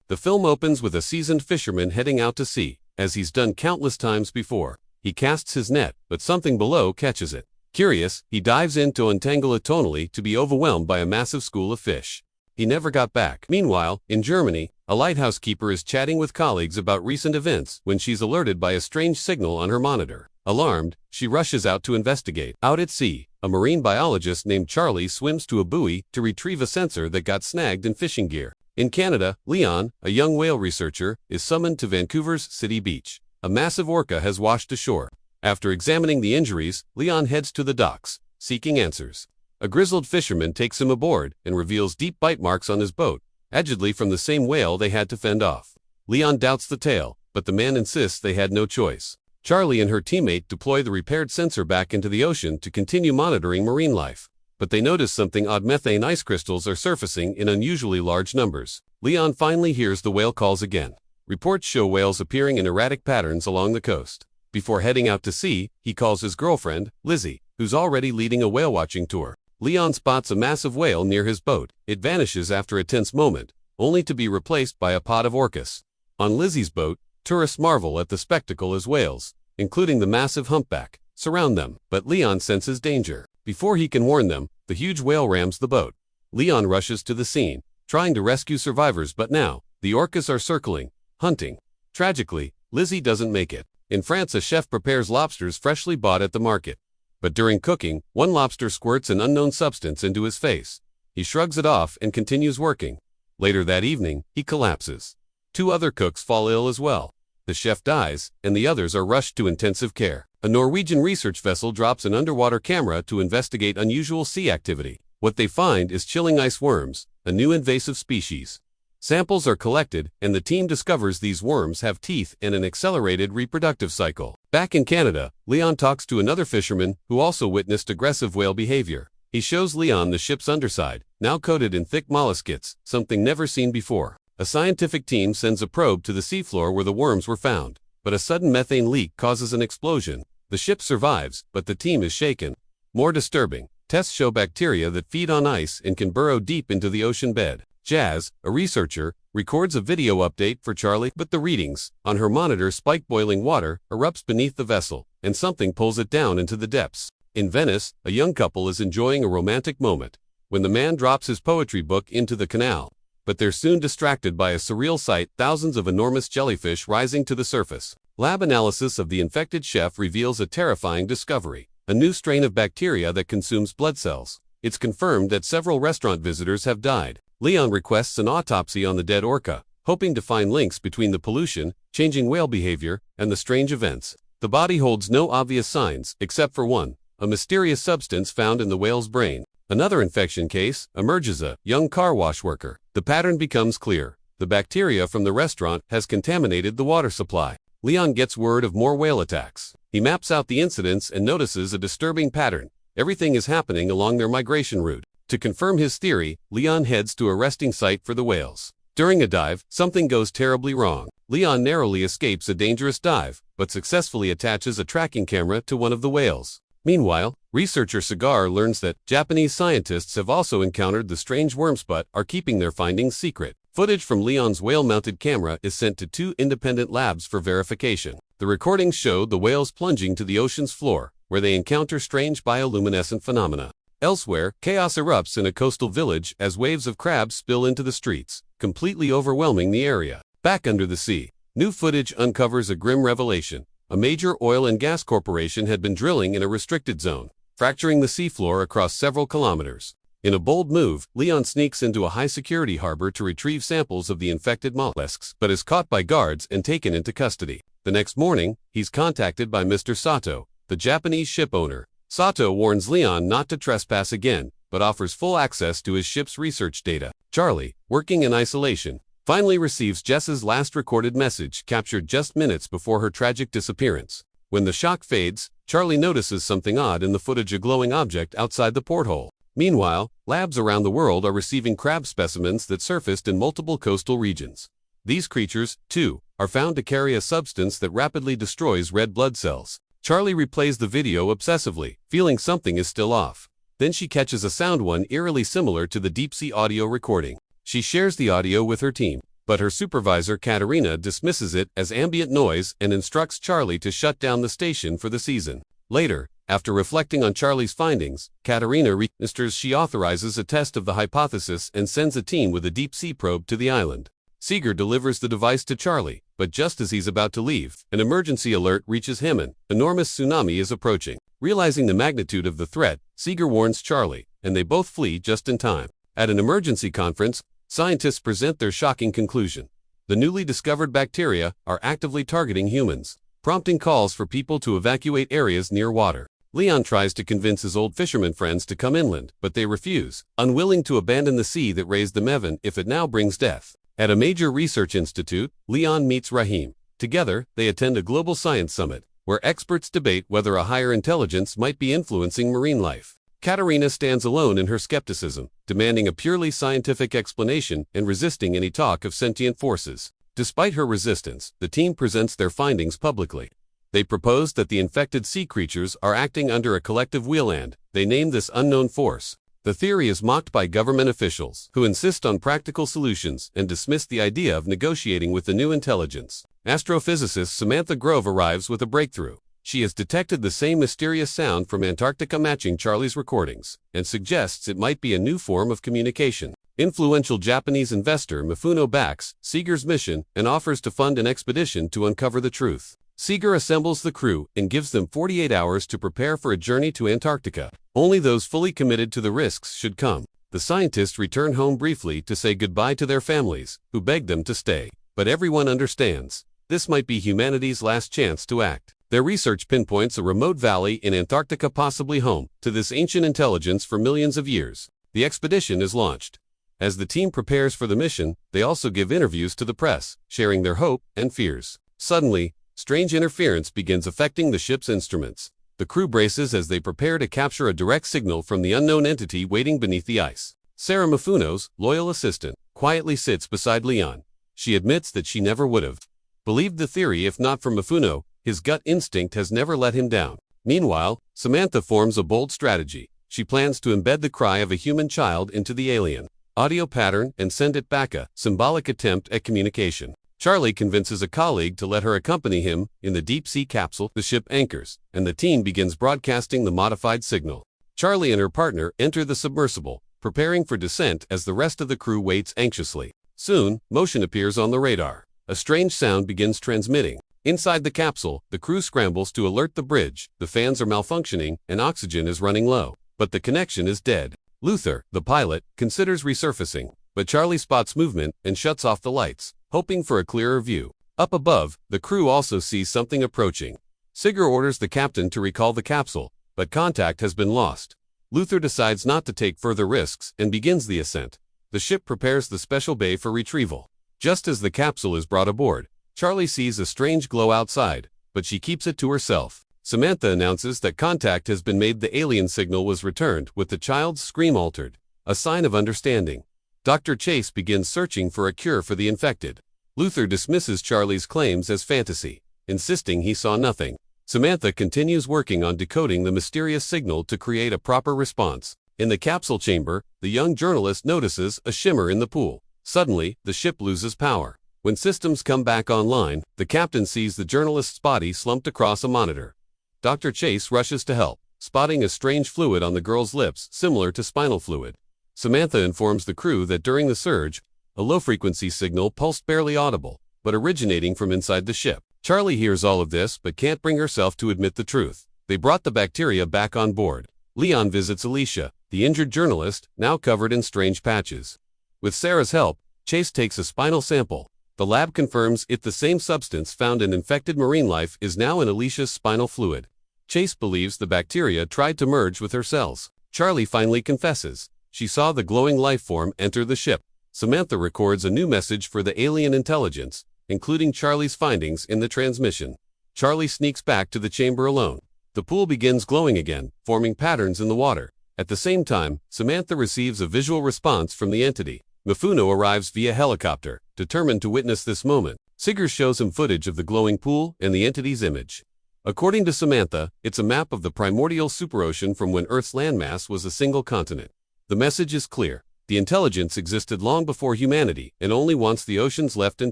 The film opens with a seasoned fisherman heading out to sea. As he's done countless times before, he casts his net, but something below catches it. Curious, he dives in to untangle it tonally to be overwhelmed by a massive school of fish. He never got back. Meanwhile, in Germany, a lighthouse keeper is chatting with colleagues about recent events when she's alerted by a strange signal on her monitor. Alarmed, she rushes out to investigate. Out at sea, a marine biologist named Charlie swims to a buoy to retrieve a sensor that got snagged in fishing gear. In Canada, Leon, a young whale researcher, is summoned to Vancouver's City Beach. A massive orca has washed ashore. After examining the injuries, Leon heads to the docks, seeking answers. A grizzled fisherman takes him aboard and reveals deep bite marks on his boat, allegedly from the same whale they had to fend off. Leon doubts the tale, but the man insists they had no choice. Charlie and her teammate deploy the repaired sensor back into the ocean to continue monitoring marine life. But they notice something odd: methane ice crystals are surfacing in unusually large numbers. Leon finally hears the whale calls again. Reports show whales appearing in erratic patterns along the coast. Before heading out to sea, he calls his girlfriend, Lizzie, who's already leading a whale-watching tour. Leon spots a massive whale near his boat. It vanishes after a tense moment, only to be replaced by a pod of orcas. On Lizzie's boat, tourists marvel at the spectacle as whales, including the massive humpback, surround them. But Leon senses danger. Before he can warn them, the huge whale rams the boat. Leon rushes to the scene, trying to rescue survivors, but now, the orcas are circling, hunting. Tragically, Lizzie doesn't make it. In France, a chef prepares lobsters freshly bought at the market. But during cooking, one lobster squirts an unknown substance into his face. He shrugs it off and continues working. Later that evening, he collapses. 2 other cooks fall ill as well. The chef dies, and the others are rushed to intensive care. A Norwegian research vessel drops an underwater camera to investigate unusual sea activity. What they find is chilling ice worms, a new invasive species. Samples are collected, and the team discovers these worms have teeth and an accelerated reproductive cycle. Back in Canada, Leon talks to another fisherman who also witnessed aggressive whale behavior. He shows Leon the ship's underside, now coated in thick molluscates, something never seen before. A scientific team sends a probe to the seafloor where the worms were found, but a sudden methane leak causes an explosion. The ship survives, but the team is shaken. More disturbing, tests show bacteria that feed on ice and can burrow deep into the ocean bed. Jazz, a researcher, records a video update for Charlie, but the readings on her monitor spike. Boiling water erupts beneath the vessel, and something pulls it down into the depths. In Venice, a young couple is enjoying a romantic moment when the man drops his poetry book into the canal. But they're soon distracted by a surreal sight: thousands of enormous jellyfish rising to the surface. Lab analysis of the infected chef reveals a terrifying discovery: a new strain of bacteria that consumes blood cells. It's confirmed that several restaurant visitors have died. Leon requests an autopsy on the dead orca, hoping to find links between the pollution, changing whale behavior, and the strange events. The body holds no obvious signs, except for one: a mysterious substance found in the whale's brain. Another infection case emerges: a young car wash worker. The pattern becomes clear. The bacteria from the restaurant has contaminated the water supply. Leon gets word of more whale attacks. He maps out the incidents and notices a disturbing pattern. Everything is happening along their migration route. To confirm his theory, Leon heads to a resting site for the whales. During a dive, something goes terribly wrong. Leon narrowly escapes a dangerous dive, but successfully attaches a tracking camera to one of the whales. Meanwhile, researcher Cigar learns that Japanese scientists have also encountered the strange worms but are keeping their findings secret. Footage from Leon's whale-mounted camera is sent to 2 independent labs for verification. The recordings show the whales plunging to the ocean's floor, where they encounter strange bioluminescent phenomena. Elsewhere, chaos erupts in a coastal village as waves of crabs spill into the streets, completely overwhelming the area. Back under the sea, new footage uncovers a grim revelation. A major oil and gas corporation had been drilling in a restricted zone, fracturing the seafloor across several kilometers. In a bold move, Leon sneaks into a high-security harbor to retrieve samples of the infected mollusks, but is caught by guards and taken into custody. The next morning, he's contacted by Mr. Sato, the Japanese ship owner. Sato warns Leon not to trespass again, but offers full access to his ship's research data. Charlie, working in isolation, finally receives Jess's last recorded message, captured just minutes before her tragic disappearance. When the shock fades, Charlie notices something odd in the footage: a glowing object outside the porthole. Meanwhile, labs around the world are receiving crab specimens that surfaced in multiple coastal regions. These creatures, too, are found to carry a substance that rapidly destroys red blood cells. Charlie replays the video obsessively, feeling something is still off. Then she catches a sound, one eerily similar to the deep-sea audio recording. She shares the audio with her team. But her supervisor Katerina dismisses it as ambient noise and instructs Charlie to shut down the station for the season. Later, after reflecting on Charlie's findings, Katerina registers she authorizes a test of the hypothesis and sends a team with a deep-sea probe to the island. Seeger delivers the device to Charlie, but just as he's about to leave, an emergency alert reaches him. An enormous tsunami is approaching. Realizing the magnitude of the threat, Seeger warns Charlie, and they both flee just in time. At an emergency conference, scientists present their shocking conclusion. The newly discovered bacteria are actively targeting humans, prompting calls for people to evacuate areas near water. Leon tries to convince his old fisherman friends to come inland, but they refuse, unwilling to abandon the sea that raised them even if it now brings death. At a major research institute, Leon meets Rahim. Together, they attend a global science summit, where experts debate whether a higher intelligence might be influencing marine life. Katerina stands alone in her skepticism, demanding a purely scientific explanation and resisting any talk of sentient forces. Despite her resistance, the team presents their findings publicly. They propose that the infected sea creatures are acting under a collective will and they name this unknown force. The theory is mocked by government officials, who insist on practical solutions and dismiss the idea of negotiating with the new intelligence. Astrophysicist Samantha Grove arrives with a breakthrough. She has detected the same mysterious sound from Antarctica matching Charlie's recordings, and suggests it might be a new form of communication. Influential Japanese investor Mifuno backs Seeger's mission and offers to fund an expedition to uncover the truth. Seeger assembles the crew and gives them 48 hours to prepare for a journey to Antarctica. Only those fully committed to the risks should come. The scientists return home briefly to say goodbye to their families, who beg them to stay. But everyone understands. This might be humanity's last chance to act. Their research pinpoints a remote valley in Antarctica, possibly home to this ancient intelligence for millions of years. The expedition is launched. As the team prepares for the mission, they also give interviews to the press, sharing their hope and fears. Suddenly, strange interference begins affecting the ship's instruments. The crew braces as they prepare to capture a direct signal from the unknown entity waiting beneath the ice. Sarah Mifuno's loyal assistant quietly sits beside Leon. She admits that she never would have believed the theory if not for Mifuno. His gut instinct has never let him down. Meanwhile, Samantha forms a bold strategy. She plans to embed the cry of a human child into the alien audio pattern and send it back, a symbolic attempt at communication. Charlie convinces a colleague to let her accompany him in the deep-sea capsule. The ship anchors, and the team begins broadcasting the modified signal. Charlie and her partner enter the submersible, preparing for descent as the rest of the crew waits anxiously. Soon, motion appears on the radar. A strange sound begins transmitting. Inside the capsule, the crew scrambles to alert the bridge. The fans are malfunctioning and oxygen is running low. But the connection is dead. Luther, the pilot, considers resurfacing, but Charlie spots movement and shuts off the lights, hoping for a clearer view. Up above, the crew also sees something approaching. Seeger orders the captain to recall the capsule, but contact has been lost. Luther decides not to take further risks and begins the ascent. The ship prepares the special bay for retrieval. Just as the capsule is brought aboard, Charlie sees a strange glow outside, but she keeps it to herself. Samantha announces that contact has been made. The alien signal was returned with the child's scream altered, a sign of understanding. Dr. Chase begins searching for a cure for the infected. Luther dismisses Charlie's claims as fantasy, insisting he saw nothing. Samantha continues working on decoding the mysterious signal to create a proper response. In the capsule chamber, the young journalist notices a shimmer in the pool. Suddenly, the ship loses power. When systems come back online, the captain sees the journalist's body slumped across a monitor. Dr. Chase rushes to help, spotting a strange fluid on the girl's lips similar to spinal fluid. Samantha informs the crew that during the surge, a low-frequency signal pulsed barely audible, but originating from inside the ship. Charlie hears all of this but can't bring herself to admit the truth. They brought the bacteria back on board. Leon visits Alicia, the injured journalist, now covered in strange patches. With Sarah's help, Chase takes a spinal sample. The lab confirms the same substance found in infected marine life is now in Alicia's spinal fluid. Chase believes the bacteria tried to merge with her cells. Charlie finally confesses. She saw the glowing life form enter the ship. Samantha records a new message for the alien intelligence, including Charlie's findings in the transmission. Charlie sneaks back to the chamber alone. The pool begins glowing again, forming patterns in the water. At the same time, Samantha receives a visual response from the entity. Mifuno arrives via helicopter, determined to witness this moment. Seeger shows him footage of the glowing pool and the entity's image. According to Samantha, it's a map of the primordial superocean from when Earth's landmass was a single continent. The message is clear. The intelligence existed long before humanity and only wants the oceans left in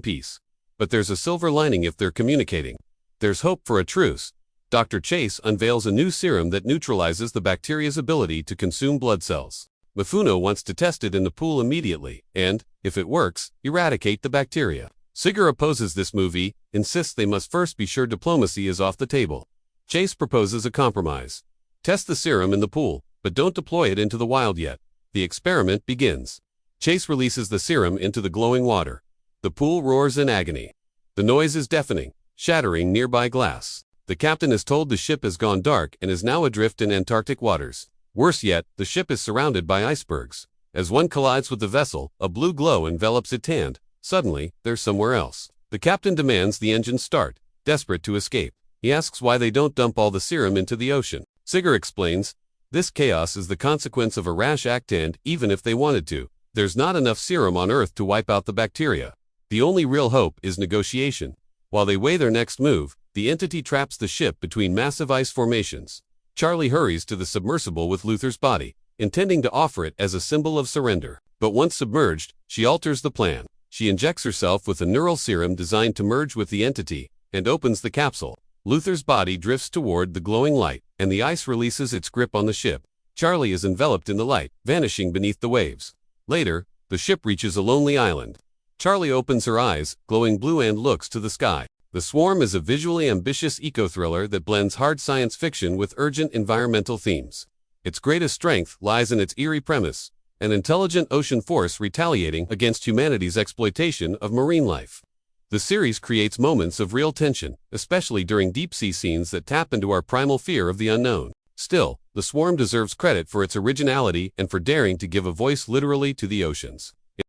peace. But there's a silver lining if they're communicating. There's hope for a truce. Dr. Chase unveils a new serum that neutralizes the bacteria's ability to consume blood cells. Mifune wants to test it in the pool immediately and, if it works, eradicate the bacteria. Sigurd opposes this movie, insists they must first be sure diplomacy is off the table. Chase proposes a compromise. Test the serum in the pool, but don't deploy it into the wild yet. The experiment begins. Chase releases the serum into the glowing water. The pool roars in agony. The noise is deafening, shattering nearby glass. The captain is told the ship has gone dark and is now adrift in Antarctic waters. Worse yet, the ship is surrounded by icebergs. As one collides with the vessel, a blue glow envelops its hand. Suddenly, they're somewhere else. The captain demands the engines start, desperate to escape. He asks why they don't dump all the serum into the ocean. Sigurd explains, this chaos is the consequence of a rash act and, even if they wanted to, there's not enough serum on Earth to wipe out the bacteria. The only real hope is negotiation. While they weigh their next move, the entity traps the ship between massive ice formations. Charlie hurries to the submersible with Luther's body, intending to offer it as a symbol of surrender. But once submerged, she alters the plan. She injects herself with a neural serum designed to merge with the entity, and opens the capsule. Luther's body drifts toward the glowing light, and the ice releases its grip on the ship. Charlie is enveloped in the light, vanishing beneath the waves. Later, the ship reaches a lonely island. Charlie opens her eyes, glowing blue, and looks to the sky. The Swarm is a visually ambitious eco-thriller that blends hard science fiction with urgent environmental themes. Its greatest strength lies in its eerie premise, an intelligent ocean force retaliating against humanity's exploitation of marine life. The series creates moments of real tension, especially during deep-sea scenes that tap into our primal fear of the unknown. Still, The Swarm deserves credit for its originality and for daring to give a voice literally to the oceans.